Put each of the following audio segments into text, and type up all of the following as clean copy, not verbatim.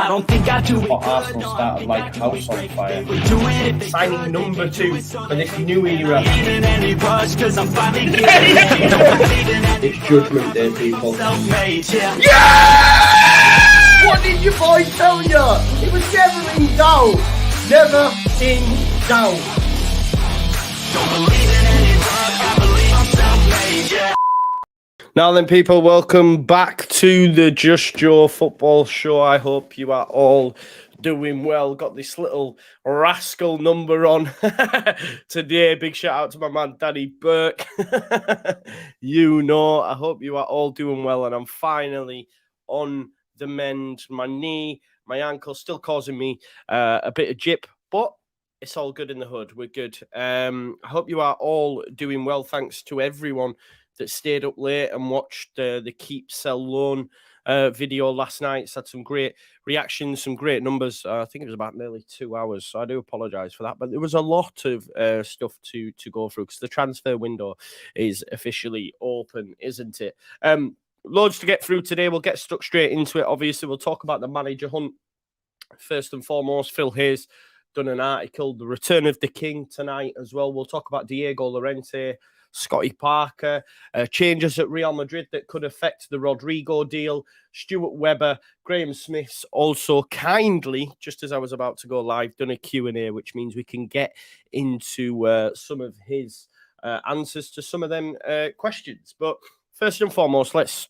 I don't think I do it. Arsenal started like house on fire. Signing number 2 for this new era. It's Judgment Day, people. Yeah! What did your boy tell you? It was never in doubt. Never in doubt. Don't believe in any luck, I believe I'm self-made, yeah. Now then, people, welcome back to the Just Joe Football Show. I hope you are all doing well. Got this little rascal number on today. Big shout out to my man, Danny Burke. You know, I hope you are all doing well. And I'm finally on the mend. My knee, my ankle still causing me a bit of jip, but it's all good in the hood. We're good. I hope you are all doing well. Thanks to everyone that stayed up late and watched the Keep, Sell, Loan video last night. It's had some great reactions, some great numbers. I think it was about nearly 2 hours, so I do apologise for that. But there was a lot of stuff to go through because the transfer window is officially open, isn't it? Loads to get through today. We'll get stuck straight into it. Obviously, we'll talk about the manager hunt. First and foremost, Phil Hayes done an article, The Return of the King, tonight as well. We'll talk about Diego Llorente, Scotty Parker, changes at Real Madrid that could affect the Rodrigo deal, Stuart Weber, Graham Smith's also kindly, just as I was about to go live, done a Q&A, which means we can get into some of his answers to some of them questions. But first and foremost, let's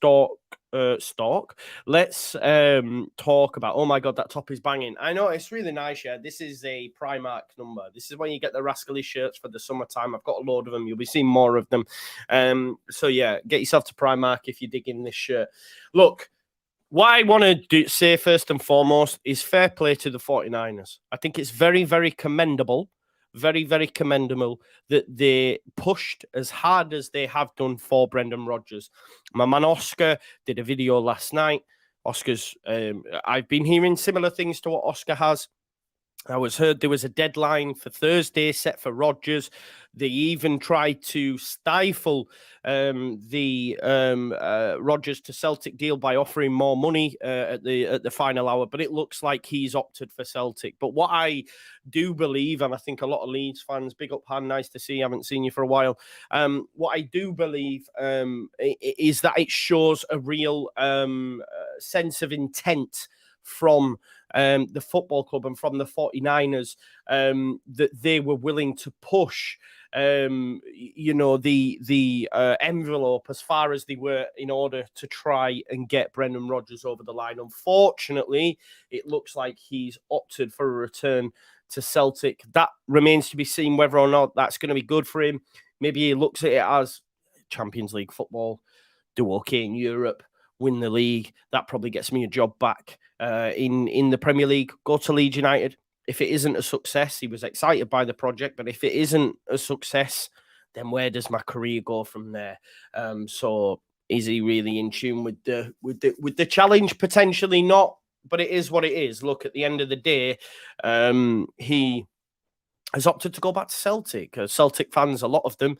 Let's talk about, oh my God, that top is banging. I know, it's really nice, yeah. This is a Primark number. This is when you get the rascally shirts for the summertime. I've got a load of them. You'll be seeing more of them. So yeah, get yourself to Primark if you're digging this shirt. Look, what I want to say first and foremost is fair play to the 49ers. I think it's very, very commendable. Very, very commendable that they pushed as hard as they have done for Brendan Rodgers. My man Oscar did a video last night. Oscar's, I've been hearing similar things to what Oscar has. I was heard there was a deadline for Thursday set for Rodgers. They even tried to stifle the Rodgers to Celtic deal by offering more money at the final hour, but it looks like he's opted for Celtic. But what I do believe, and I think a lot of Leeds fans, big up Han, nice to see you, haven't seen you for a while. What I do believe is that it shows a real sense of intent from the football club and from the 49ers that they were willing to push the envelope as far as they were in order to try and get Brendan Rodgers over the line. Unfortunately, it looks like he's opted for a return to Celtic. That remains to be seen whether or not that's going to be good for him. Maybe he looks at it as Champions League football, do okay in Europe, win the league. That probably gets me a job back in the Premier League. Go to Leeds United. If it isn't a success, he was excited by the project, but if it isn't a success, then where does my career go from there? So is he really in tune with the challenge? Potentially not, but it is what it is. Look, at the end of the day, he has opted to go back to Celtic. Celtic fans, a lot of them,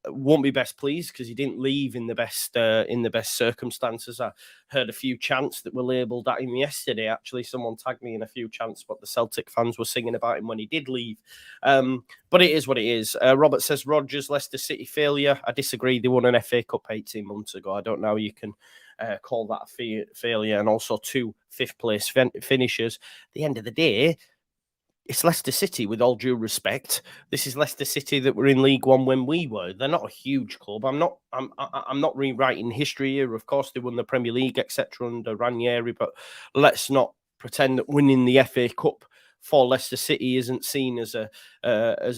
won't be best pleased because he didn't leave in the best circumstances. I heard a few chants that were labelled at him yesterday. Actually, someone tagged me in a few chants, but the Celtic fans were singing about him when he did leave. But it is what it is. Robert says Rodgers, Leicester City failure. I disagree. They won an FA Cup 18 months ago. I don't know how you can call that a failure. And also 2 fifth-place finishes. At the end of the day, it's Leicester City, with all due respect. This is Leicester City that were in League One when we were. They're not a huge club. I'm not rewriting history here. Of course, they won the Premier League, etc., under Ranieri, but let's not pretend that winning the FA Cup for Leicester City isn't seen as a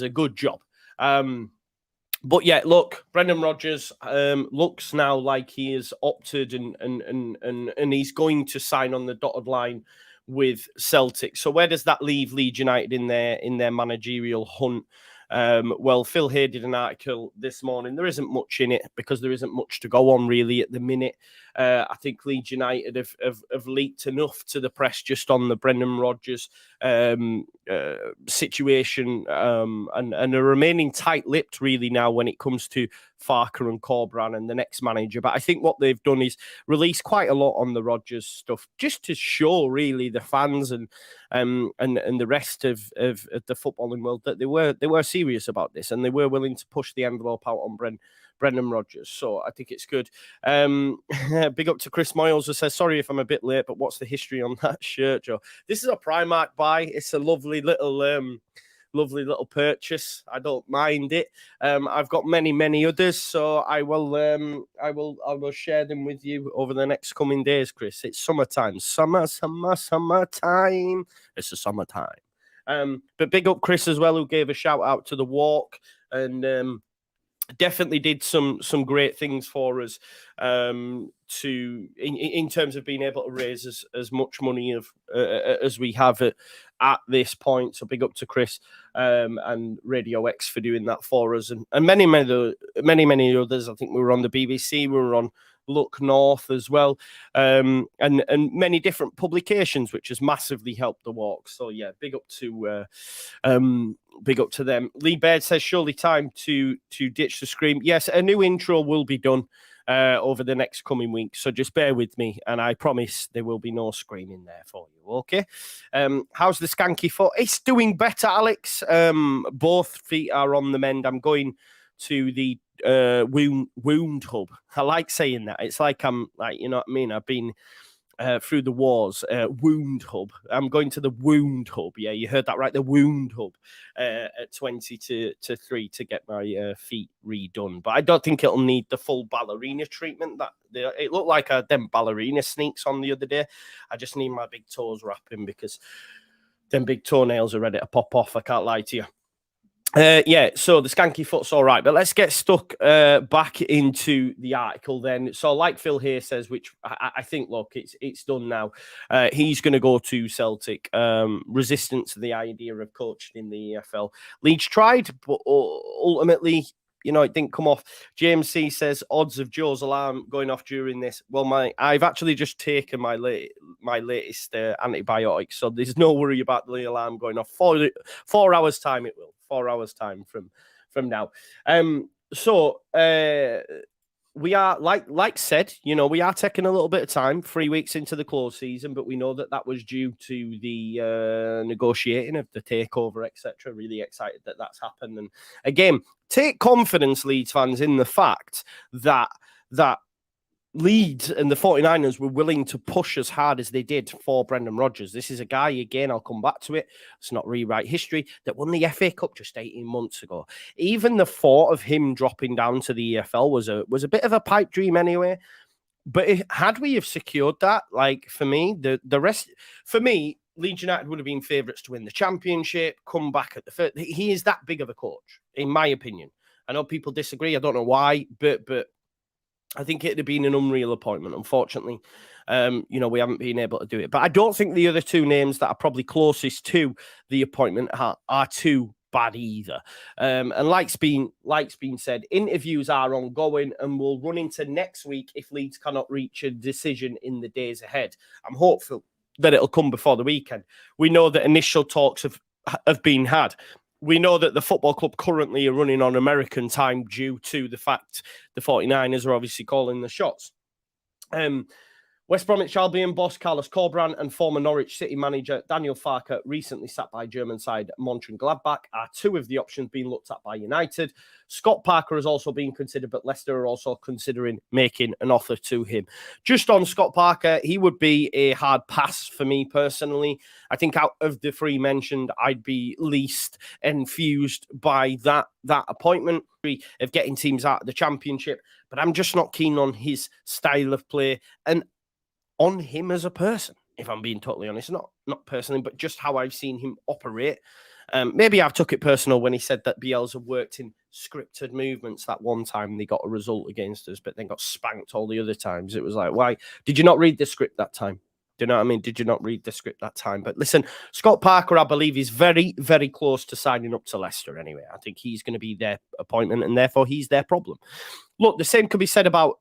good job. But yeah, look, Brendan Rodgers looks now like he has opted and he's going to sign on the dotted line with Celtic. So where does that leave Leeds United in their managerial hunt? Well, Phil Hay did an article this morning. There isn't much in it because there isn't much to go on really at the minute. I think Leeds United have leaked enough to the press just on the Brendan Rodgers situation and are remaining tight-lipped really now when it comes to Farke and Corberan and the next manager. But I think what they've done is release quite a lot on the Rodgers stuff, just to show really the fans and the rest of the footballing world that they were serious about this, and they were willing to push the envelope out on Brendan Rodgers. So I think it's good. Big up to Chris Moyles, who says, sorry if I'm a bit late, but what's the history on that shirt, Joe? This is a Primark buy. It's a lovely little purchase. I don't mind it. I've got many others, so I will share them with you over the next coming days, Chris. It's summertime. Summertime. It's the summertime. But big up Chris as well, who gave a shout out to the walk and definitely did some great things for us in terms of being able to raise as much money as we have at this point. So big up to Chris and Radio X for doing that for us, and many others. I think we were on the BBC, we were on Look North as well, and many different publications, which has massively helped the walk. So yeah, big up to them. Lee Baird says, surely time to ditch the scream. Yes, a new intro will be done over the next coming weeks, so just bear with me, and I promise there will be no screaming there for you. Okay. How's the skanky foot? It's doing better, Alex. Both feet are on the mend. I'm going to the wound hub. I like saying that. It's like I'm like, you know what I mean? I've been through the wars. Wound hub. I'm going to the wound hub. Yeah, you heard that right. The wound hub at 20 to 3 to get my feet redone. But I don't think it'll need the full ballerina treatment. It looked like them ballerina sneaks on the other day. I just need my big toes wrapping because them big toenails are ready to pop off. I can't lie to you. Yeah, so the skanky foot's all right, but let's get stuck back into the article then. So like Phil here says, which I think, look, it's done now. He's going to go to Celtic, resistant to the idea of coaching in the EFL. Leeds tried, but ultimately, you know, it didn't come off. James C says, odds of Joe's alarm going off during this. Well, I've actually just taken my latest antibiotics, so there's no worry about the alarm going off. 4 hours time it will. 4 hours time from now. So we are, like said, you know, we are taking a little bit of time, 3 weeks into the close season, but we know that was due to the negotiating of the takeover, etc. Really excited that that's happened. And again, take confidence, Leeds fans, in the fact that Leeds and the 49ers were willing to push as hard as they did for Brendan Rodgers. This is a guy, again, I'll come back to it. Let's not rewrite history, that won the FA Cup just 18 months ago. Even the thought of him dropping down to the EFL was a bit of a pipe dream anyway. But had we have secured that, like for me, the rest, for me, Leeds United would have been favourites to win the championship, come back at the first. He is that big of a coach, in my opinion. I know people disagree. I don't know why, but I think it'd have been an unreal appointment. Unfortunately, you know, we haven't been able to do it. But I don't think the other two names that are probably closest to the appointment are too bad either. And like's been said, interviews are ongoing and will run into next week if Leeds cannot reach a decision in the days ahead. I'm hopeful that it'll come before the weekend. We know that initial talks have been had. We know that the football club currently are running on American time due to the fact the 49ers are obviously calling the shots. West Bromwich Albion boss Carlos Corberan and former Norwich City manager Daniel Farke, recently sat by German side Mönchengladbach, are two of the options being looked at by United. Scott Parker has also been considered, but Leicester are also considering making an offer to him. Just on Scott Parker, he would be a hard pass for me personally. I think out of the three mentioned, I'd be least enthused by that appointment of getting teams out of the championship, but I'm just not keen on his style of play and on him as a person, if I'm being totally honest. Not personally, but just how I've seen him operate. Maybe I've took it personal when he said that Bielsa worked in scripted movements that one time they got a result against us, but then got spanked all the other times. It was like, why? Did you not read the script that time? Do you know what I mean? Did you not read the script that time? But listen, Scott Parker, I believe, is very, very close to signing up to Leicester anyway. I think he's going to be their appointment, and therefore he's their problem. Look, the same could be said about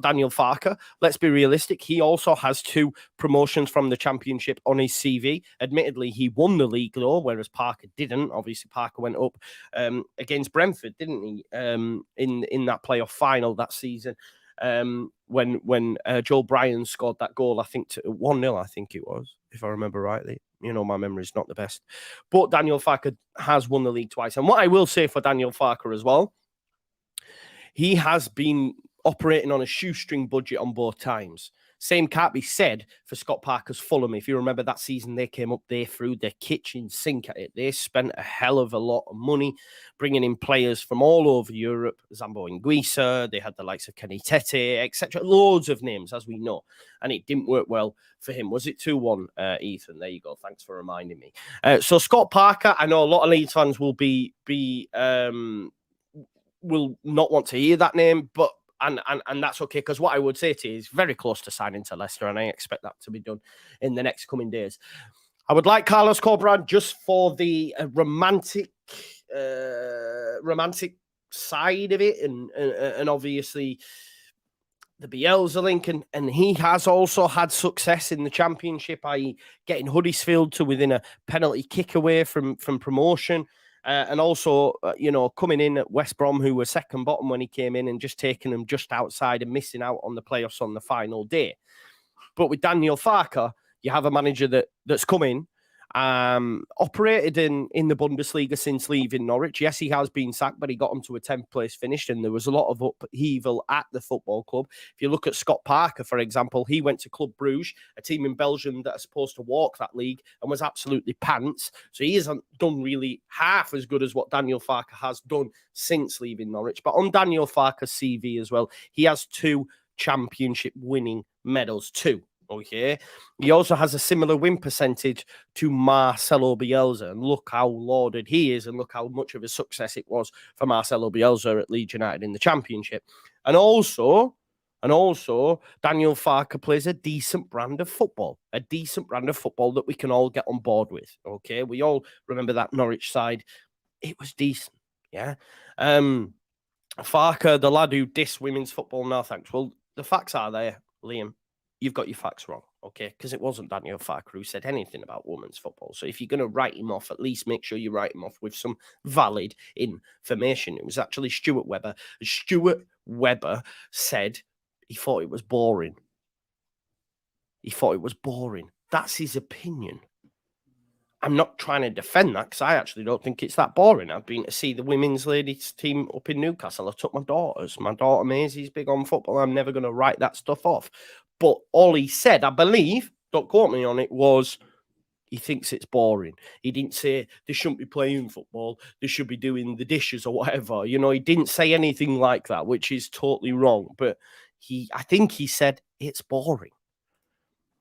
Daniel Farke. Let's be realistic. He also has 2 promotions from the Championship on his CV. Admittedly, he won the league, though, whereas Parker didn't. Obviously, Parker went up against Brentford, didn't he, in that playoff final that season. When Joel Bryan scored that goal, I think 1-0, I think it was, if I remember rightly. You know, my memory is not the best. But Daniel Farke has won the league twice. And what I will say for Daniel Farke as well, he has been operating on a shoestring budget on both times. Same can't be said for Scott Parker's Fulham. If you remember that season, they came up, they threw their kitchen sink at it. They spent a hell of a lot of money bringing in players from all over Europe. Zambo Anguissa, they had the likes of Kenny Tete, etc. Loads of names, as we know. And it didn't work well for him. Was it 2-1, Ethan? There you go. Thanks for reminding me. So Scott Parker, I know a lot of Leeds fans will will not want to hear that name, but and that's okay, because what I would say to you is very close to signing to Leicester, and I expect that to be done in the next coming days. I would like Carlos Corberan just for the romantic side of it, and obviously the Bielsa link, and he has also had success in the Championship, i.e. getting Huddersfield to within a penalty kick away from promotion. And also, coming in at West Brom, who were second bottom when he came in, and just taking them just outside and missing out on the playoffs on the final day. But with Daniel Farke, you have a manager that's come in, operated in the Bundesliga since leaving Norwich. Yes, he has been sacked, but he got him to a 10th place finish, and there was a lot of upheaval at the football club. If you look at Scott Parker, for example, he went to Club Bruges, a team in Belgium that are supposed to walk that league, and was absolutely pants. So he hasn't done really half as good as what Daniel Farke has done since leaving Norwich. But on Daniel Farke's CV as well, he has 2 Championship winning medals, 2. Okay. He also has a similar win percentage to Marcelo Bielsa. And look how lauded he is, and look how much of a success it was for Marcelo Bielsa at Leeds United in the Championship. And also, Daniel Farke plays a decent brand of football that we can all get on board with. Okay. We all remember that Norwich side. It was decent. Yeah. Farke, the lad who dissed women's football, no thanks. Well, the facts are there, Liam. You've got your facts wrong, okay? Because it wasn't Daniel Farke who said anything about women's football. So if you're going to write him off, at least make sure you write him off with some valid information. It was actually Stuart Weber. Stuart Weber said he thought it was boring. That's his opinion. I'm not trying to defend that, because I actually don't think it's that boring. I've been to see the women's ladies team up in Newcastle. I took my daughters. My daughter Maisie's big on football. I'm never going to write that stuff off. But all he said, I believe, don't quote me on it, was he thinks it's boring. He didn't say they shouldn't be playing football, they should be doing the dishes or whatever. You know, he didn't say anything like that, which is totally wrong. But I think he said it's boring.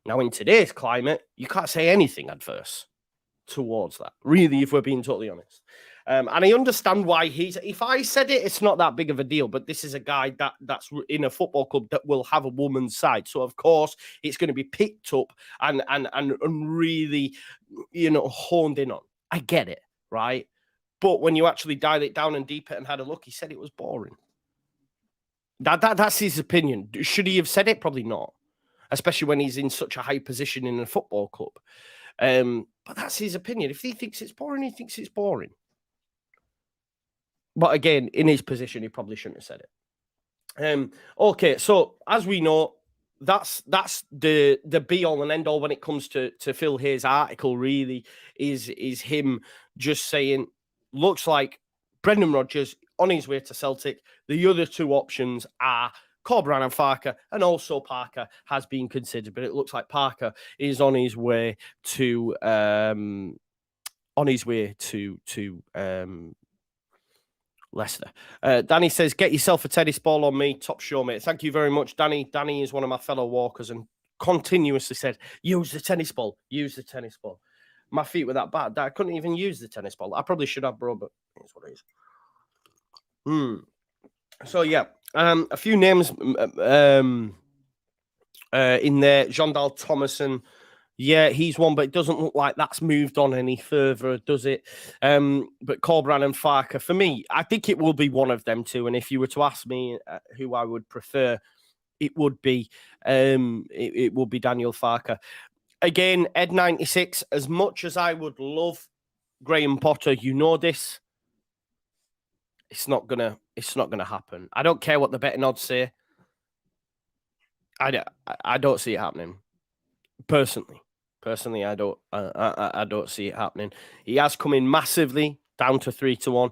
Now, in today's climate, you can't say anything adverse towards that, really, if we're being totally honest. And I understand why if I said it, it's not that big of a deal, but this is a guy that's in a football club that will have a woman's side. So, of course, it's going to be picked up and really, honed in on. I get it, right? But when you actually dial it down and deep it and had a look, he said it was boring. That's his opinion. Should he have said it? Probably not, especially when he's in such a high position in a football club. But that's his opinion. If he thinks it's boring, he thinks it's boring. But again, in his position, he probably shouldn't have said it. Okay, so as we know, that's the be all and end all when it comes to Phil Hayes' article. Really, is him just saying, looks like Brendan Rodgers on his way to Celtic. The other 2 options are Corberan and Farke, and also Parker has been considered, but it looks like Parker is on his way to Leicester. Danny says, get yourself a tennis ball on me. Top show, mate. Thank you very much, Danny. Danny is one of my fellow walkers and continuously said, use the tennis ball. Use the tennis ball. My feet were that bad that I couldn't even use the tennis ball. I probably should have, bro, but it's what it is. So, yeah. A few names in there. Jondal Thomason, yeah, he's one, but it doesn't look like that's moved on any further, does it? But Corberan and Farke, for me, I think it will be one of them two. And if you were to ask me who I would prefer, it would be it would be Daniel Farke. Again, Ed96, as much as I would love Graham Potter, you know this, it's not gonna happen. I don't care what the betting odds say. I don't see it happening. Personally, I don't see it happening. He has come in massively down to 3-1.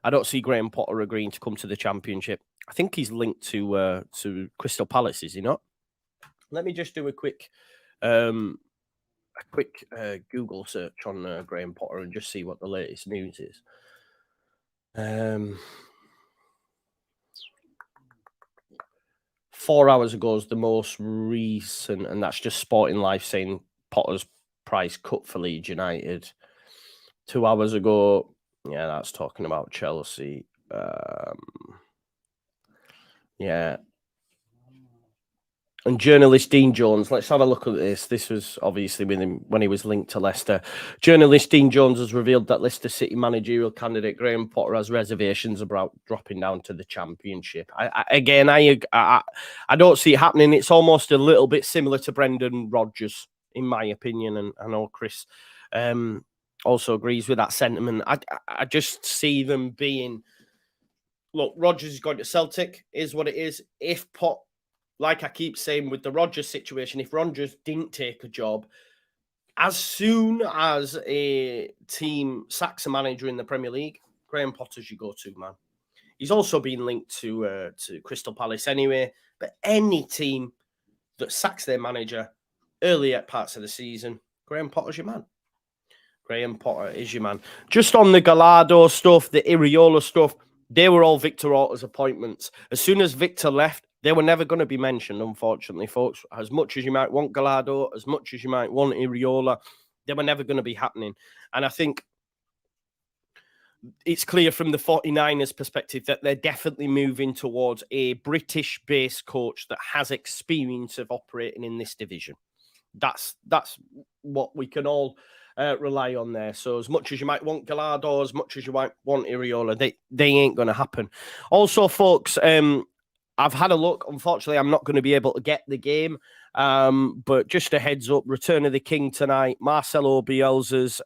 I don't see Graham Potter agreeing to come to the Championship. I think he's linked to Crystal Palace, is he not? Let me just do a quick Google search on Graham Potter and just see what the latest news is. 4 hours ago is the most recent, and that's just Sporting Life saying Potter's price cut for Leeds United. 2 hours ago, yeah, that's talking about Chelsea. Yeah. And journalist Dean Jones, let's have a look at this. This was obviously with him when he was linked to Leicester. Journalist Dean Jones has revealed that Leicester City managerial candidate Graham Potter has reservations about dropping down to the Championship. I don't see it happening. It's almost a little bit similar to Brendan Rodgers, in my opinion. And I know Chris also agrees with that sentiment. I just see them being... Look, Rodgers is going to Celtic, is what it is. If Potter... Like I keep saying with the Rodgers situation, if Rodgers didn't take a job, as soon as a team sacks a manager in the Premier League, Graham Potter's your go-to man. He's also been linked to Crystal Palace anyway, but any team that sacks their manager early at parts of the season, Graham Potter's your man. Graham Potter is your man. Just on the Gallardo stuff, the Iriola stuff, they were all Victor Orta's appointments. As soon as Victor left, they were never going to be mentioned, unfortunately, folks. As much as you might want Gallardo, as much as you might want Iriola, they were never going to be happening. And I think it's clear from the 49ers perspective that they're definitely moving towards a British-based coach that has experience of operating in this division. That's what we can all rely on there. So as much as you might want Gallardo, as much as you might want Iriola, they ain't going to happen. Also, folks... I've had a look. Unfortunately, I'm not going to be able to get the game. But just a heads up, Return of the King tonight. Marcelo Bielsa's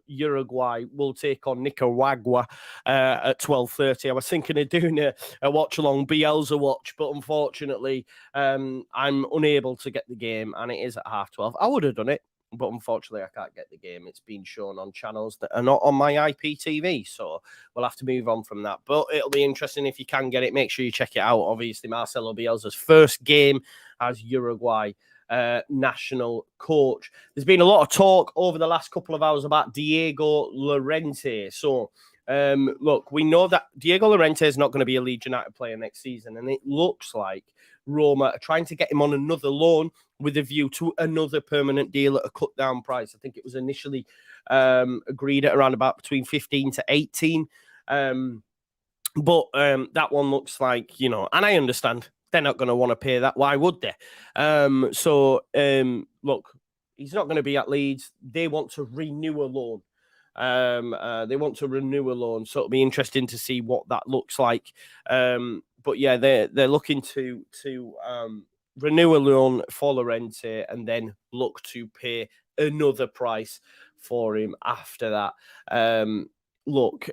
Uruguay will take on Nicaragua at 12:30. I was thinking of doing a watch-along Bielsa watch, but unfortunately, I'm unable to get the game, and it is at 12:30. I would have done it, but unfortunately, I can't get the game. It's been shown on channels that are not on my IPTV, so we'll have to move on from that. But it'll be interesting if you can get it. Make sure you check it out. Obviously, Marcelo Bielsa's first game as Uruguay national coach. There's been a lot of talk over the last couple of hours about Diego Llorente. So, look, we know that Diego Llorente is not going to be a Leeds United player next season, and it looks like Roma are trying to get him on another loan with a view to another permanent deal at a cut down price. I think it was initially agreed at around about between 15 to 18. But that one looks like, you know, and I understand they're not going to want to pay that. Why would they? Look, he's not going to be at Leeds. They want to renew a loan. So it'll be interesting to see what that looks like. But yeah, they're looking to renew a loan for Llorente and then look to pay another price for him after that. Look,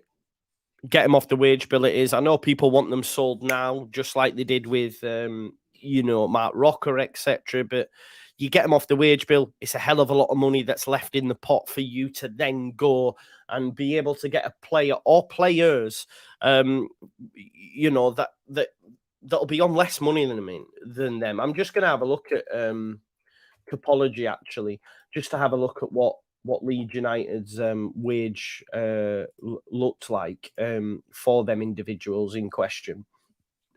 get him off the wage bill. It is. I know people want them sold now, just like they did with Mark Rocker, etc. But you get them off the wage bill, it's a hell of a lot of money that's left in the pot for you to then go and be able to get a player or players, that'll be on less money than them. I'm just going to have a look at Topology, actually, just to have a look at what Leeds United's wage looked like for them individuals in question.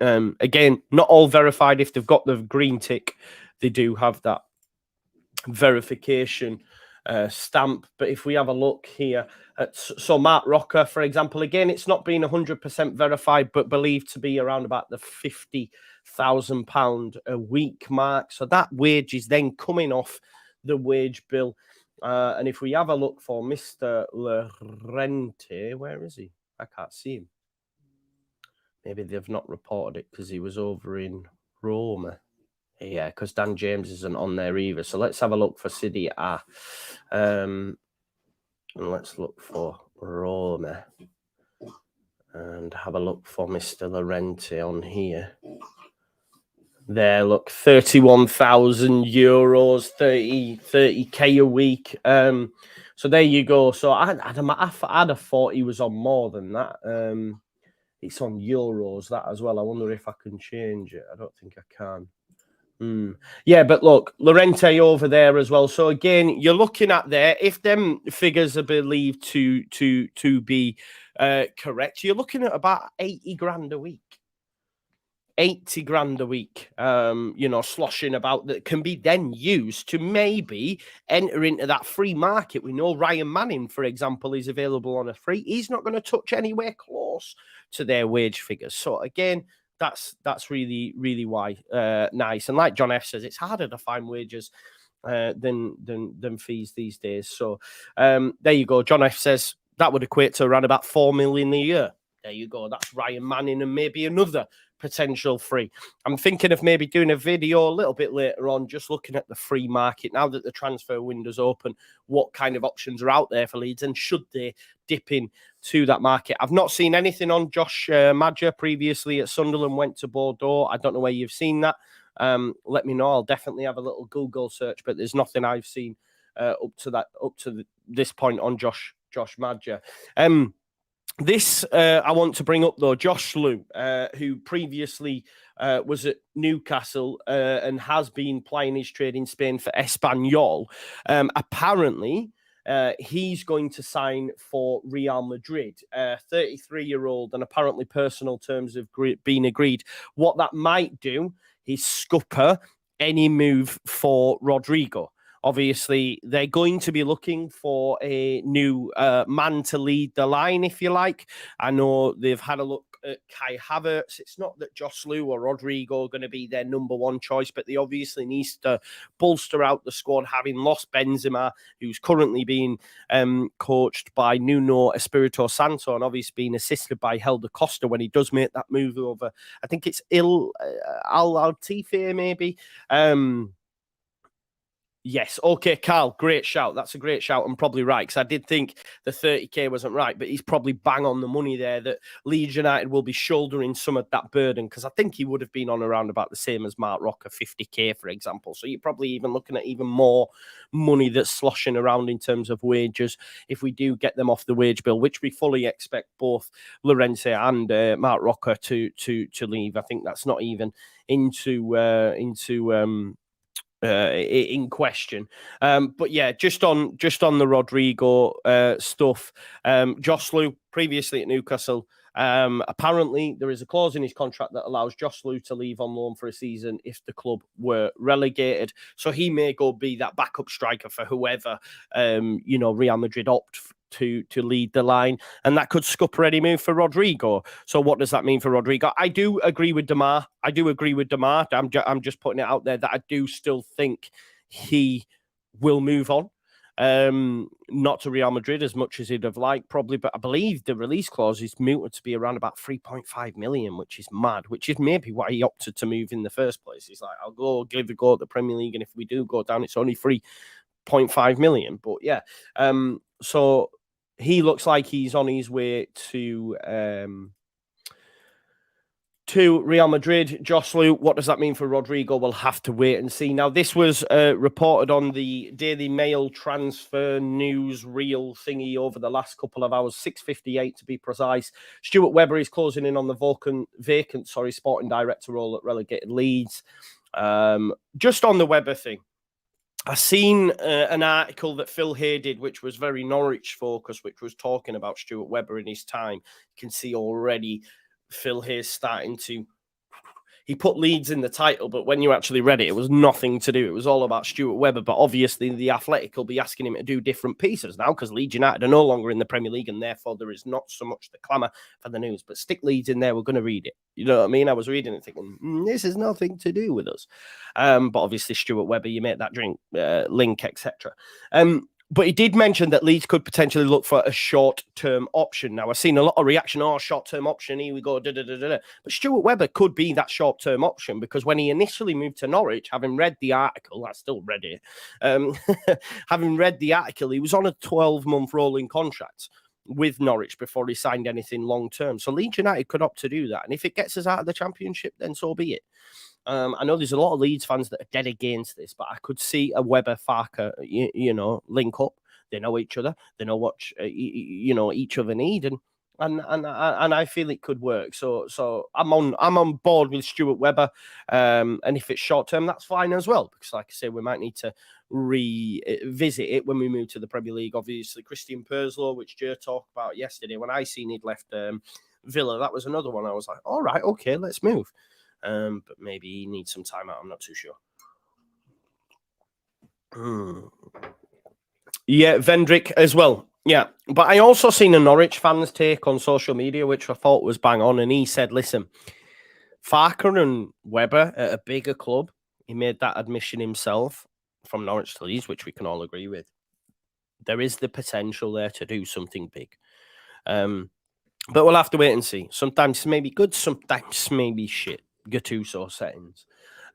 Again, not all verified. If they've got the green tick, they do have that verification stamp. But if we have a look here at, so Mark Rocker, for example, again, it's not been 100% verified, but believed to be around about the £50,000 a week mark. So that wage is then coming off the wage bill. And if we have a look for Mr. Llorente, where is he? I can't see him. Maybe they've not reported it because he was over in Roma. Yeah, because Dan James isn't on there either. So let's have a look for City A. And let's look for Roma. And have a look for Mr. Llorente on here. There, look, €31,000, 30K a week. So there you go. So I'd have thought he was on more than that. It's on euros, that as well. I wonder if I can change it. I don't think I can. Yeah, but look, Llorente over there as well. So again, you're looking at there, if them figures are believed to be correct, you're looking at about 80 grand a week. 80 grand a week, sloshing about, that can be then used to maybe enter into that free market. We know Ryan Manning, for example, is available on a free. He's not going to touch anywhere close to their wage figures. So again, that's really, really why nice. And like John F says, it's harder to find wages than fees these days. So there you go. John F says that would equate to around about 4 million a year. There you go. That's Ryan Manning and maybe another potential free. I'm thinking of maybe doing a video a little bit later on, just looking at the free market now that the transfer window's open, what kind of options are out there for Leeds and should they dip in to that market. I've not seen anything on Josh Madger previously at Sunderland, went to Bordeaux. I don't know where you've seen that. Let me know. I'll definitely have a little Google search, but there's nothing I've seen up to this point on Josh Madger. This I want to bring up, though, Josh Slew, who previously was at Newcastle and has been playing his trade in Spain for Espanyol. Apparently, he's going to sign for Real Madrid, 33-year-old, and apparently personal terms have been agreed. What that might do is scupper any move for Rodrigo. Obviously, they're going to be looking for a new man to lead the line, if you like. I know they've had a look at Kai Havertz. It's not that Josh Slew or Rodrigo are going to be their number one choice, but they obviously need to bolster out the squad, having lost Benzema, who's currently being coached by Nuno Espirito Santo and obviously being assisted by Helder Costa when he does make that move over. I think it's Al-Tife, maybe. Yes. Okay, Carl, great shout. That's a great shout and probably right, because I did think the 30K wasn't right, but he's probably bang on the money there that Leeds United will be shouldering some of that burden, because I think he would have been on around about the same as Mark Rocker, 50K, for example. So you're probably even looking at even more money that's sloshing around in terms of wages if we do get them off the wage bill, which we fully expect both Llorente and Mark Rocker to leave. I think that's not even in question. But yeah, just on the Rodrigo stuff, Josh Slew, previously at Newcastle, apparently there is a clause in his contract that allows Josh Slew to leave on loan for a season if the club were relegated. So he may go be that backup striker for whoever Real Madrid opt to lead the line, and that could scupper any move for Rodrigo. So what does that mean for Rodrigo? I do agree with Demar. I'm just putting it out there that I do still think he will move on. Not to Real Madrid as much as he'd have liked, probably, but I believe the release clause is mooted to be around about 3.5 million, which is mad, which is maybe why he opted to move in the first place. He's like, I'll go give a go at the Premier League, and if we do go down, it's only 3.5 million. But yeah, so he looks like he's on his way to Real Madrid. Josh Slew, what does that mean for Rodrigo? We'll have to wait and see. Now, this was reported on the Daily Mail transfer news reel thingy over the last couple of hours, 6:58 to be precise. Stuart Weber is closing in on the vacant sporting director role at relegated Leeds. Just on the Weber thing, I seen an article that Phil Hay did, which was very Norwich focused, which was talking about Stuart Weber in his time. You can see already Phil Hay's starting to he put Leeds in the title, but when you actually read it, it was nothing to do. It was all about Stuart Weber. But obviously, the Athletic will be asking him to do different pieces now because Leeds United are no longer in the Premier League, and therefore there is not so much the clamour for the news. But stick Leeds in there, we're going to read it. You know what I mean? I was reading it thinking, this has nothing to do with us. But obviously, Stuart Weber, you make that drink link, etc. But he did mention that Leeds could potentially look for a short-term option. Now, I've seen a lot of reaction, short-term option, here we go, da-da-da-da-da. But Stuart Weber could be that short-term option because when he initially moved to Norwich, having read the article, I still read it, having read the article, he was on a 12-month rolling contract with Norwich before he signed anything long-term. So Leeds United could opt to do that. And if it gets us out of the Championship, then so be it. I know there's a lot of Leeds fans that are dead against this, but I could see a Weber Farke, link up. They know each other. They know what each other need, and I feel it could work. So I'm on board with Stuart Weber, and if it's short term, that's fine as well. Because like I say, we might need to revisit it when we move to the Premier League. Obviously, Christian Perslow, which Joe talked about yesterday, when I seen he'd left Villa, that was another one. I was like, all right, okay, let's move. But maybe he needs some time out. I'm not too sure. Yeah, Vendrick as well. Yeah, but I also seen a Norwich fan's take on social media, which I thought was bang on. And he said, listen, Farke and Weber at a bigger club, he made that admission himself from Norwich to Leeds, which we can all agree with. There is the potential there to do something big. But we'll have to wait and see. Sometimes maybe good, sometimes maybe shit. Gattuso settings.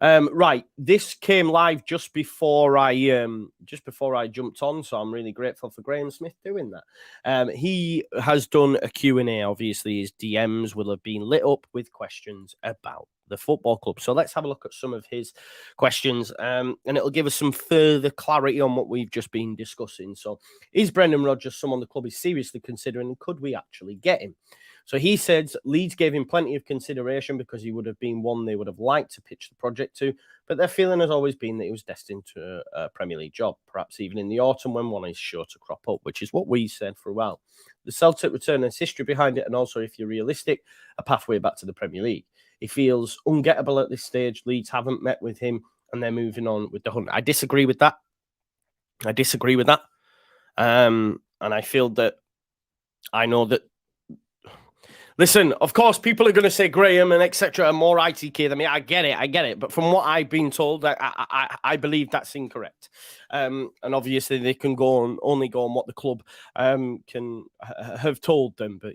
Right, this came live just before I jumped on, so I'm really grateful for Graham Smith doing that. He has done a Q&A. Obviously, his DMs will have been lit up with questions about the football club. So let's have a look at some of his questions, and it'll give us some further clarity on what we've just been discussing. So, is Brendan Rodgers someone the club is seriously considering, and could we actually get him? So he said Leeds gave him plenty of consideration because he would have been one they would have liked to pitch the project to, but their feeling has always been that he was destined to a Premier League job, perhaps even in the autumn when one is sure to crop up, which is what we said for a while. The Celtic return has history behind it, and also, if you're realistic, a pathway back to the Premier League. He feels ungettable at this stage. Leeds haven't met with him, and they're moving on with the hunt. I disagree with that. And I feel that I know that. Listen, of course, people are going to say Graham and etc. are more ITK than me. I get it. But from what I've been told, I believe that's incorrect. And obviously, they can only go on what the club can have told them. But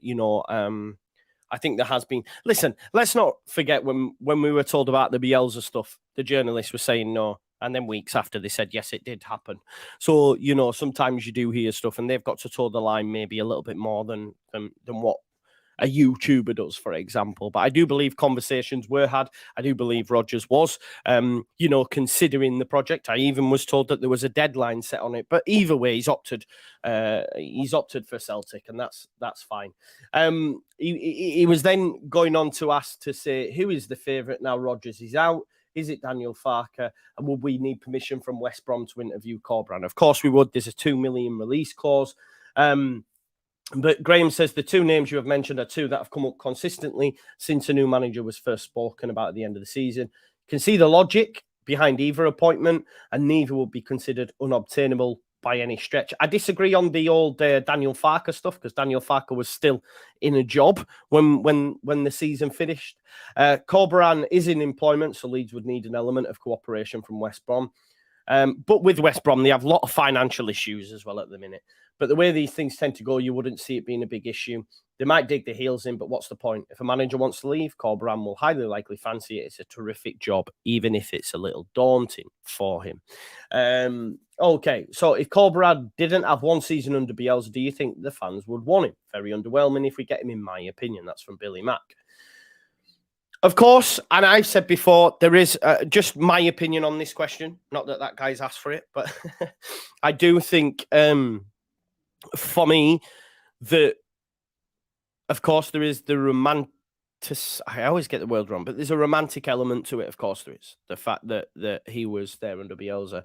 I think there has been. Listen, let's not forget when we were told about the Bielsa stuff, the journalists were saying no. And then weeks after they said, yes, it did happen. So, sometimes you do hear stuff and they've got to toe the line maybe a little bit more than what a YouTuber does, for example. But I do believe conversations were had. I do believe Rodgers was, considering the project. I even was told that there was a deadline set on it. But either way, he's opted for Celtic, and that's fine. He was then going on to ask to say, who is the favourite now Rodgers is out? Is it Daniel Farke? And would we need permission from West Brom to interview Corberan? Of course we would. There's a 2 million release clause. But Graham says the two names you have mentioned are two that have come up consistently since a new manager was first spoken about at the end of the season. Can see the logic behind either appointment, and neither will be considered unobtainable by any stretch. I disagree on the old Daniel Farke stuff because Daniel Farke was still in a job when the season finished. Corberan is in employment, so Leeds would need an element of cooperation from West Brom. But with West Brom, they have a lot of financial issues as well at the minute. But the way these things tend to go, you wouldn't see it being a big issue. They might dig their heels in, but what's the point? If a manager wants to leave, Corberan will highly likely fancy it. It's a terrific job, even if it's a little daunting for him. Okay, so if Corberan didn't have one season under Bielsa, do you think the fans would want him? Very underwhelming if we get him, in my opinion. That's from Billy Mack. Of course, and I've said before, there is just my opinion on this question. Not that guy's asked for it, but I do think, for me, that, of course, there is the romantic... I always get the word wrong, but there's a romantic element to it, of course there is. The fact that he was there under Bielsa.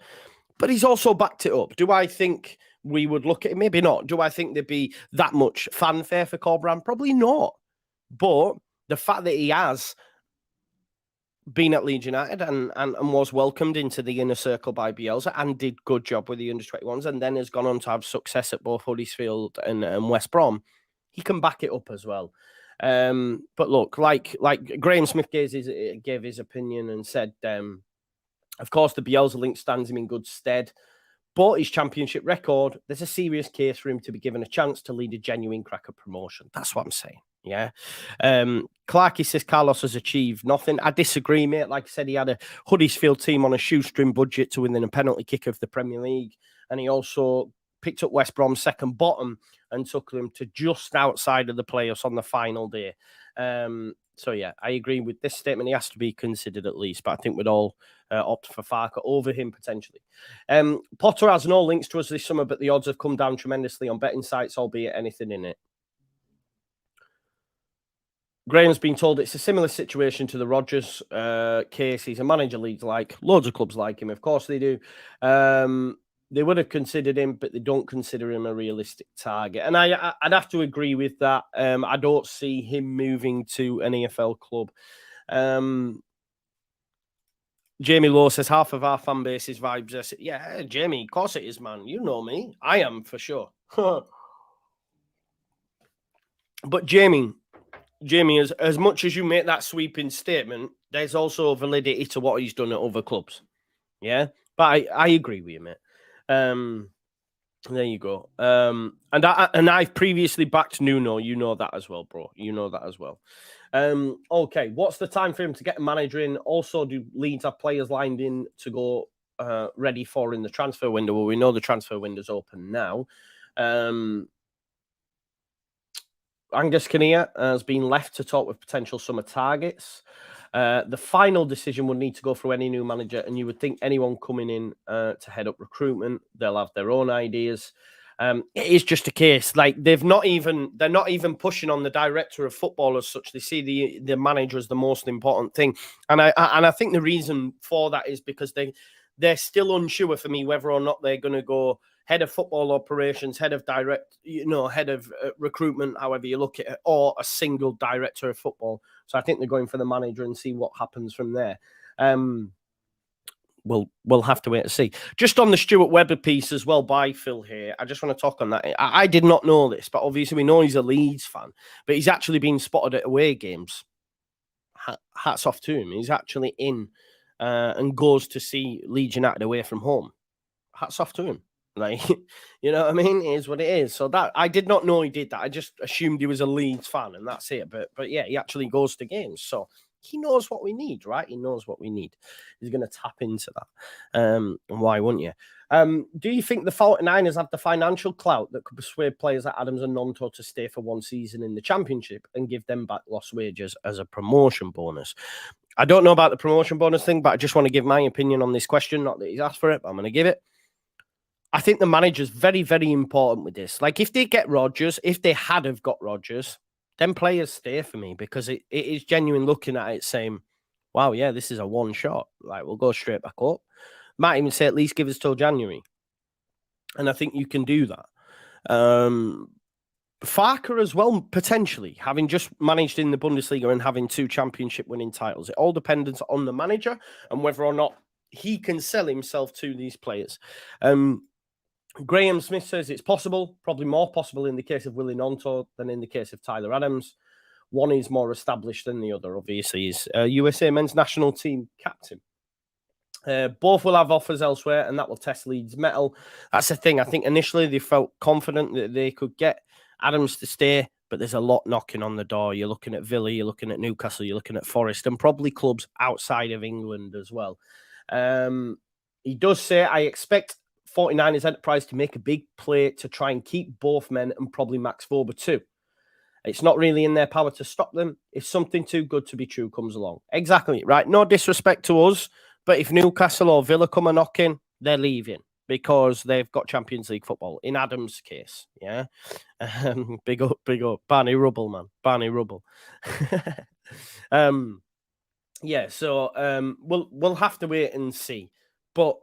But he's also backed it up. Do I think we would look at it? Maybe not. Do I think there'd be that much fanfare for Corberan? Probably not. But the fact that he has been at Leeds United and was welcomed into the inner circle by Bielsa and did good job with the under-21s, and then has gone on to have success at both Huddersfield and West Brom. He can back it up as well. But look, like Graham Smith gave his opinion and said, of course, the Bielsa link stands him in good stead. But his championship record, there's a serious case for him to be given a chance to lead a genuine cracker promotion. That's what I'm saying. Yeah. Clarkey says Carlos has achieved nothing. I disagree, mate. Like I said, he had a Huddersfield team on a shoestring budget to win a penalty kick of the Premier League. And he also picked up West Brom's second bottom and took them to just outside of the playoffs on the final day. So, yeah, I agree with this statement. He has to be considered at least, but I think we'd all opt for Farke over him potentially. Potter has no links to us this summer, but the odds have come down tremendously on betting sites, albeit anything in it. Graham's been told it's a similar situation to the Rodgers case. He's a manager Leeds like. Loads of clubs like him. Of course they do. They would have considered him, but they don't consider him a realistic target. And I'd have to agree with that. I don't see him moving to an EFL club. Jamie Lowe says, half of our fan base is vibes. Yeah, Jamie, of course it is, man. You know me. I am, for sure. But Jamie, as much as you make that sweeping statement, there's also validity to what he's done at other clubs. Yeah? But I agree with you, mate. There you go. And I've previously backed Nuno. You know that as well, bro. You know that as well. Okay, what's the time for him to get a manager in? Also, do Leeds have players lined in to go ready for in the transfer window? Well, we know the transfer window's open now. Angus Kinnear has been left to talk with potential summer targets. The final decision would need to go through any new manager, and you would think anyone coming in to head up recruitment, they'll have their own ideas. It is just a case like they're not even pushing on the director of football as such. They see the manager as the most important thing, and I think the reason for that is because they're still unsure for me whether or not they're going to go head of football operations, head of head of recruitment, however you look at it, or a single director of football. So I think they're going for the manager and see what happens from there. We'll have to wait and see. Just on the Stuart Weber piece as well by Phil here, I just want to talk on that. I did not know this, but obviously we know he's a Leeds fan, but he's actually been spotted at away games. Hats off to him. He's actually in and goes to see Leeds United away from home. Hats off to him. Like, you know what I mean? It is what it is. So that I did not know he did that. I just assumed he was a Leeds fan and that's it. But yeah, he actually goes to games. So he knows what we need, right? He knows what we need. He's going to tap into that. And why wouldn't you? Do you think the 49ers have the financial clout that could persuade players like Adams and Nonto to stay for one season in the Championship and give them back lost wages as a promotion bonus? I don't know about the promotion bonus thing, but I just want to give my opinion on this question. Not that he's asked for it, but I'm going to give it. I think the manager's very, very important with this. Like, if they get Rodgers, if they had have got Rodgers, then players stay for me because it is genuine looking at it saying, wow, yeah, this is a one shot. Like, we'll go straight back up. Might even say at least give us till January. And I think you can do that. Farke as well, potentially, having just managed in the Bundesliga and having 2 championship winning titles. It all depends on the manager and whether or not he can sell himself to these players. Graham Smith says it's possible, probably more possible in the case of Willie Nonto than in the case of Tyler Adams. One is more established than the other, obviously. He's USA men's national team captain. Both will have offers elsewhere, and that will test Leeds' mettle. That's the thing. I think initially they felt confident that they could get Adams to stay, but there's a lot knocking on the door. You're looking at Villa, you're looking at Newcastle, you're looking at Forest, and probably clubs outside of England as well. He does say, I expect 49ers Enterprise to make a big play to try and keep both men and probably Max Vober too. It's not really in their power to stop them if something too good to be true comes along. Exactly, right? No disrespect to us, but if Newcastle or Villa come a knocking, they're leaving because they've got Champions League football. In Adam's case, yeah? Big up. Barney Rubble, man. Barney Rubble. Yeah, so we'll have to wait and see. But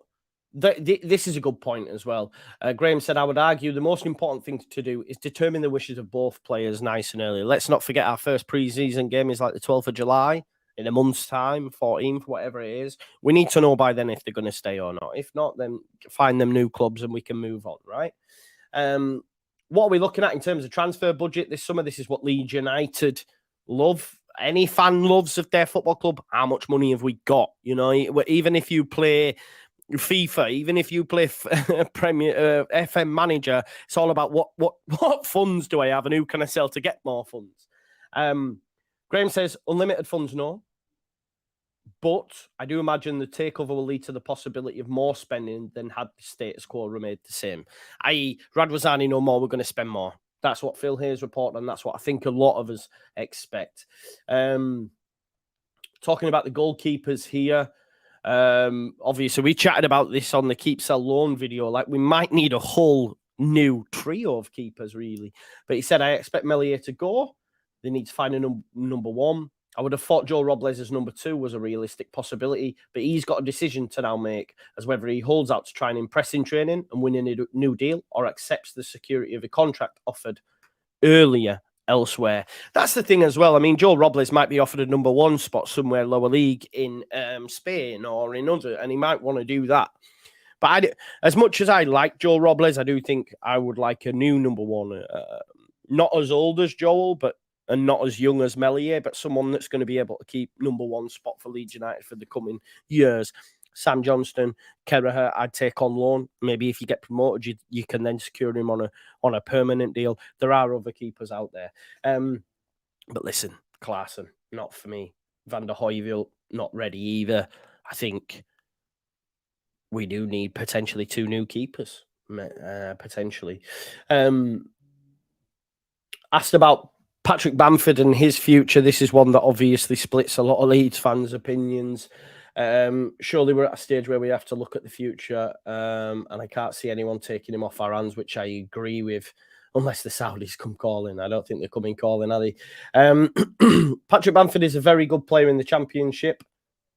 this is a good point as well. Graham said, I would argue the most important thing to do is determine the wishes of both players nice and early. Let's not forget our first pre-season game is like the 12th of July. in a month's time, 14th, whatever it is. We need to know by then if they're going to stay or not. If not, then find them new clubs and we can move on, right? What are we looking at in terms of transfer budget this summer? This is what Leeds United love. Any fan loves of their football club. How much money have we got? You know, even if you play FIFA, even if you play Premier FM Manager, it's all about what funds do I have and who can I sell to get more funds. Graham says unlimited funds, no. But I do imagine the takeover will lead to the possibility of more spending than had the status quo remained the same. I.e., Radwazani no more, we're going to spend more. That's what Phil Hayes reported, and that's what I think a lot of us expect. Talking about the goalkeepers here, obviously we chatted about this on the Keep Sell Loan video. Like, we might need a whole new trio of keepers, really. But he said, I expect Melier to go. They need to find a number one. I would have thought Joe Robles as number two was a realistic possibility, but he's got a decision to now make as whether he holds out to try and impress in training and win a new deal or accepts the security of a contract offered earlier elsewhere. That's the thing as well. I mean, Joe Robles might be offered a number one spot somewhere lower league in Spain or in other, and he might want to do that. But as much as I like Joe Robles, I do think I would like a new number one. Not as old as Joel, and not as young as Melier, but someone that's going to be able to keep number one spot for Leeds United for the coming years. Sam Johnston, Kelleher, I'd take on loan. Maybe if you get promoted, you can then secure him on a permanent deal. There are other keepers out there. But listen, Klaassen, not for me. Van der Hooijvel, not ready either. I think we do need potentially two new keepers, potentially. Asked about Patrick Bamford and his future. This is one that obviously splits a lot of Leeds fans' opinions. Surely we're at a stage where we have to look at the future, and I can't see anyone taking him off our hands, which I agree with, unless the Saudis come calling. I don't think they're coming calling, are they? Patrick Bamford is a very good player in the Championship.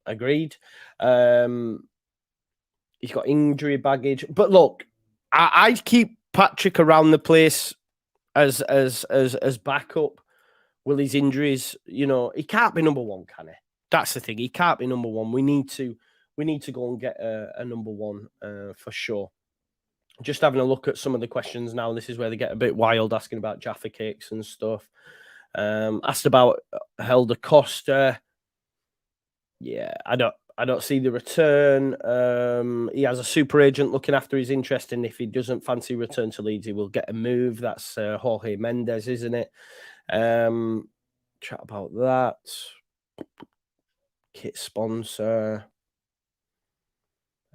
Agreed. He's got injury baggage. But look, I'd keep Patrick around the place as backup. Will his injuries, he can't be number one, can he? That's the thing. He can't be number one. We need to go and get a number one for sure. Just having a look at some of the questions now. This is where they get a bit wild, asking about Jaffa cakes and stuff. Asked about Helder Costa. Yeah, I don't see the return. He has a super agent looking after his interest, and if he doesn't fancy return to Leeds, he will get a move. That's Jorge Mendes, isn't it? Chat about that. Kit sponsor.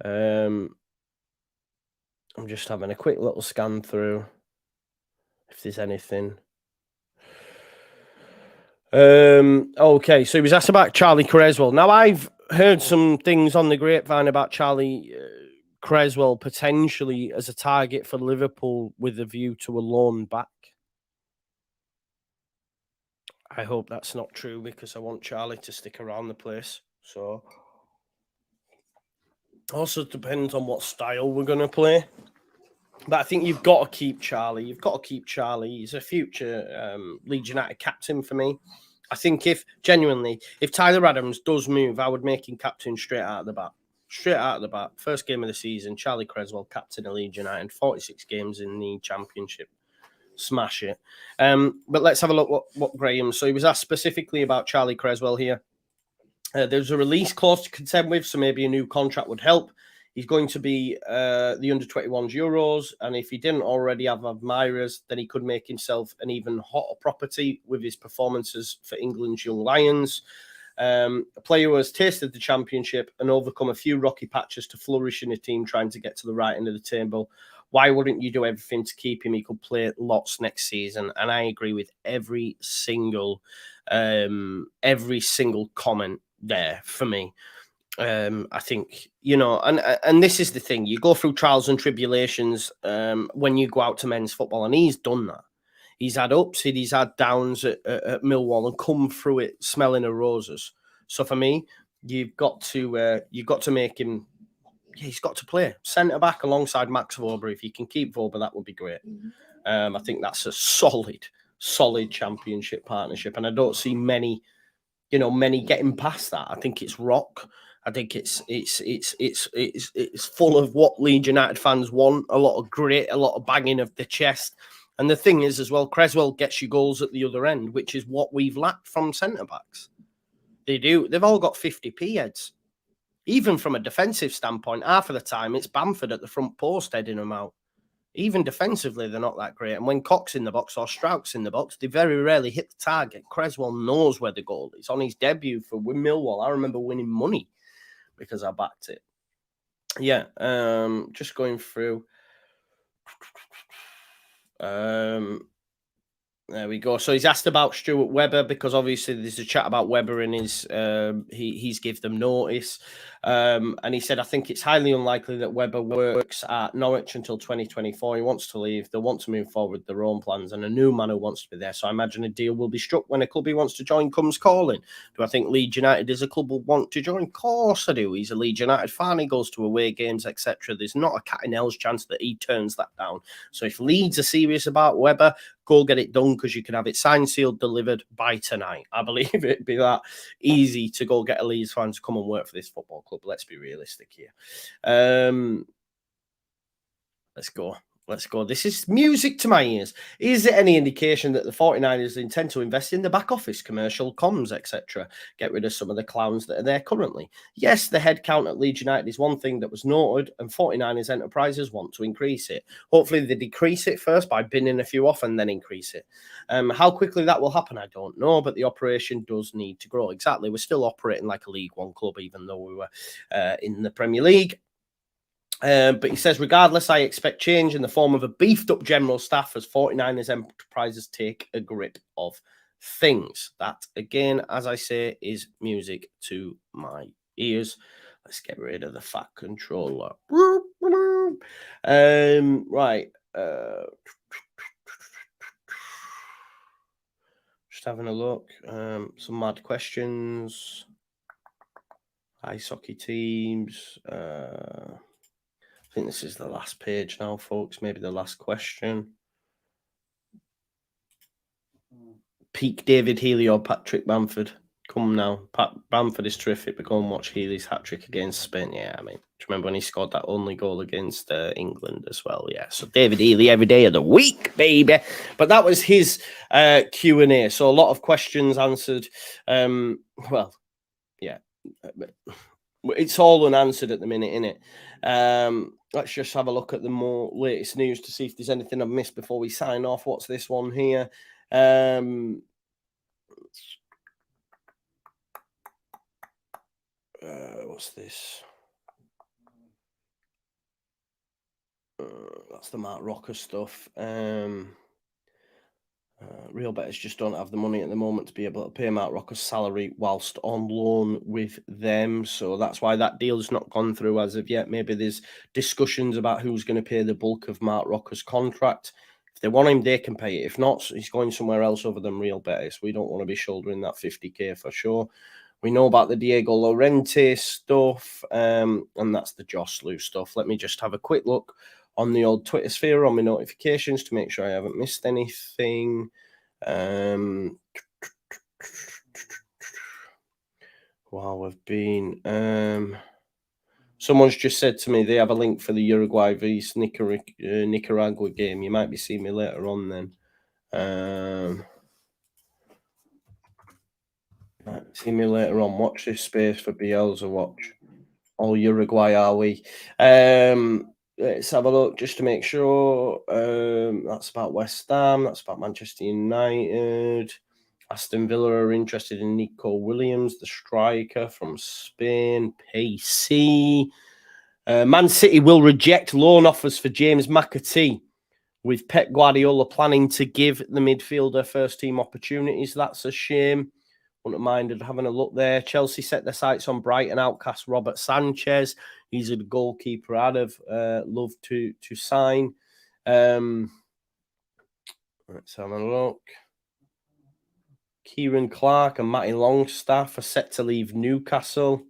I'm just having a quick little scan through if there's anything. Okay, so he was asked about Charlie Cresswell. Now, I've heard some things on the grapevine about Charlie Cresswell potentially as a target for Liverpool with a view to a loan back. I hope that's not true, because I want Charlie to stick around the place. So, also depends on what style we're going to play. But I think you've got to keep Charlie. He's a future Leeds United captain for me. I think if Tyler Adams does move, I would make him captain straight out of the bat. First game of the season, Charlie Cresswell, captain of Leeds United, 46 games in the Championship. Smash it. But let's have a look what Graham. So he was asked specifically about Charlie Cresswell here. There's a release clause to contend with, so maybe a new contract would help. He's going to be the under-21s Euros, and if he didn't already have admirers, then he could make himself an even hotter property with his performances for England's Young Lions. A player who has tasted the Championship and overcome a few rocky patches to flourish in a team trying to get to the right end of the table. Why wouldn't you do everything to keep him? He could play lots next season, and I agree with every single comment there for me. I think, and this is the thing. You go through trials and tribulations when you go out to men's football, and he's done that. He's had ups, he's had downs at Millwall, and come through it smelling of roses. So for me, you've got to make him. He's got to play centre back alongside Max Wober. If you can keep Wober, that would be great. I think that's a solid Championship partnership, and I don't see many many getting past that. I think it's rock. I think it's full of what Leeds United fans want. A lot of grit, a lot of banging of the chest. And the thing is, as well, Cresswell gets you goals at the other end, which is what we've lacked from centre-backs. They do. They've all got 50p heads. Even from a defensive standpoint, half of the time, it's Bamford at the front post heading them out. Even defensively, they're not that great. And when Cox's in the box or Strout's in the box, they very rarely hit the target. Cresswell knows where the goal is. On his debut for Millwall, I remember winning money because I backed it. Yeah, just going through. There we go. So he's asked about Stuart Weber because obviously there's a chat about Weber in his. He's give them notice, and he said, "I think it's highly unlikely that Weber works at Norwich until 2024. He wants to leave. They want to move forward with their own plans, and a new man who wants to be there. So I imagine a deal will be struck when a club he wants to join comes calling. Do I think Leeds United is a club will want to join? Of course I do. He's a Leeds United fan. He goes to away games, etc. There's not a cat in hell's chance that he turns that down. So if Leeds are serious about Weber, go get it done because you can have it signed, sealed, delivered by tonight. I believe it'd be that easy to go get a Leeds fan to come and work for this football club. Let's be realistic here. Let's go. Let's go. This is music to my ears. Is there any indication that the 49ers intend to invest in the back office, commercial comms, etc.? Get rid of some of the clowns that are there currently. Yes, the headcount at Leeds United is one thing that was noted, and 49ers enterprises want to increase it. Hopefully they decrease it first by binning a few off and then increase it. How quickly that will happen, I don't know, but the operation does need to grow. Exactly. We're still operating like a League One club, even though we were in the Premier League. But he says, regardless, I expect change in the form of a beefed-up general staff as 49ers enterprises take a grip of things. That, again, as I say, is music to my ears. Let's get rid of the fat controller. Right. Just having a look. Some mad questions. Ice hockey teams. I think this is the last page now, folks. Maybe the last question. Peak David Healy or Patrick Bamford. Come now. Bamford is terrific, but go and watch Healy's hat-trick against Spain. Yeah, I mean, do you remember when he scored that only goal against England as well? Yeah, so David Healy every day of the week, baby. But that was his Q&A. So a lot of questions answered. Well, yeah. It's all unanswered at the minute, innit? Let's just have a look at the more latest news to see if there's anything I've missed before we sign off. What's this one here? What's this? That's the Mark Rocker stuff. Real bettors just don't have the money at the moment to be able to pay Mark Rocker's salary whilst on loan with them. So that's why that deal's not gone through as of yet. Maybe there's discussions about who's going to pay the bulk of Mark Rocker's contract. If they want him, they can pay it. If not, he's going somewhere else other than real bettors. We don't want to be shouldering that 50k for sure. We know about the Diego Llorente stuff, and that's the JUSTJOE stuff. Let me just have a quick look on the old Twitter sphere on my notifications to make sure I haven't missed anything. While we've been, someone's just said to me they have a link for the Uruguay vs Nicaragua game. You might be seeing me later on then. See me later on. Watch this space for Bielsa. Watch. All Uruguay are we? Let's have a look just to make sure. That's about West Ham. That's about Manchester United. Aston Villa are interested in Nico Williams, the striker from Spain. PC. Man City will reject loan offers for James McAtee, with Pep Guardiola planning to give the midfielder first-team opportunities. That's a shame. Wouldn't have minded having a look there. Chelsea set their sights on Brighton outcast Robert Sanchez. He's a goalkeeper I'd have loved to sign. Let's have a look. Kieran Clark and Matty Longstaff are set to leave Newcastle.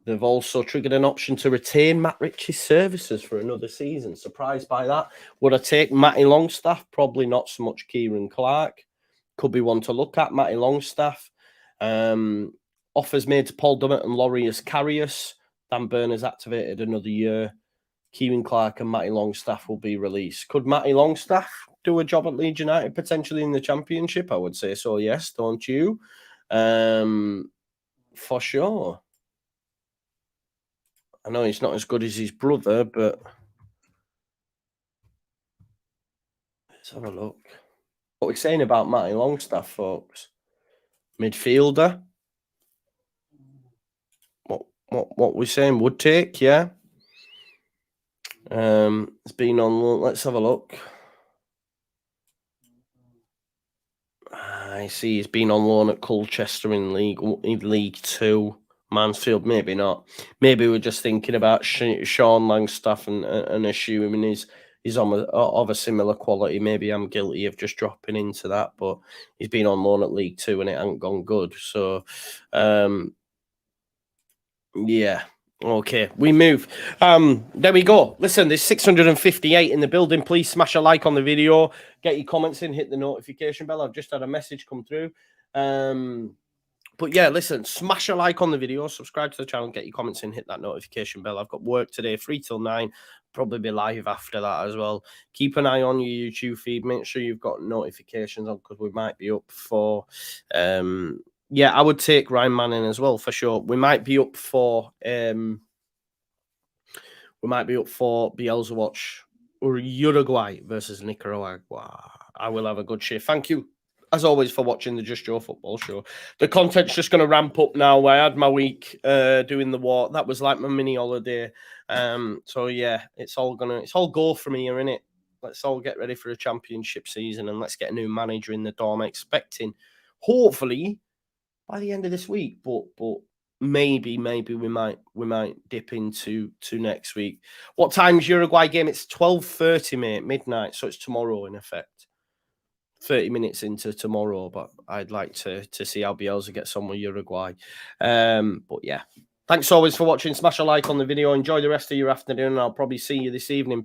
They've also triggered an option to retain Matt Ritchie's services for another season. Surprised by that. Would I take Matty Longstaff? Probably not so much Kieran Clark. Could be one to look at, Matty Longstaff. Offers made to Paul Dummett and Laureus Carrius. Dan Burner's activated another year. Kieran Clark and Matty Longstaff will be released. Could Matty Longstaff do a job at Leeds United potentially in the Championship? I would say so, yes, don't you? For sure. I know he's not as good as his brother, but let's have a look. What we're saying about Matty Longstaff, folks. Midfielder. What we're saying would take, yeah. It's been on loan. Let's have a look. I see he's been on loan at Colchester in League 2. Mansfield, maybe not. Maybe we're just thinking about Sean Longstaff and assuming he's of a similar quality. Maybe I'm guilty of just dropping into that, but he's been on loan at League 2 and it hasn't gone good. So, yeah. Okay, we move. There we go. Listen, there's 658 in the building. Please smash a like on the video. Get your comments in. Hit the notification bell. I've just had a message come through. But yeah, listen, smash a like on the video. Subscribe to the channel. Get your comments in. Hit that notification bell. I've got work today, 3 till 9. Probably be live after that as well. Keep an eye on your YouTube feed. Make sure you've got notifications on because we might be up for... yeah, I would take Ryan Manning as well for sure. We might be up for Bielsa watch or Uruguay versus Nicaragua. I will have a good shift. Thank you as always for watching the Just Joe Football Show. The content's just going to ramp up now. I had my week doing the walk. That was like my mini holiday. So yeah, it's all go from here, innit? Let's all get ready for a championship season and let's get a new manager in the door. I'm expecting, hopefully, by the end of this week, but maybe we might dip into next week. What time's Uruguay game? It's 12:30, mate, midnight. So it's tomorrow in effect. 30 minutes into tomorrow, but I'd like to see how Bielsa gets on with Uruguay. But yeah, thanks always for watching. Smash a like on the video. Enjoy the rest of your afternoon, and I'll probably see you this evening.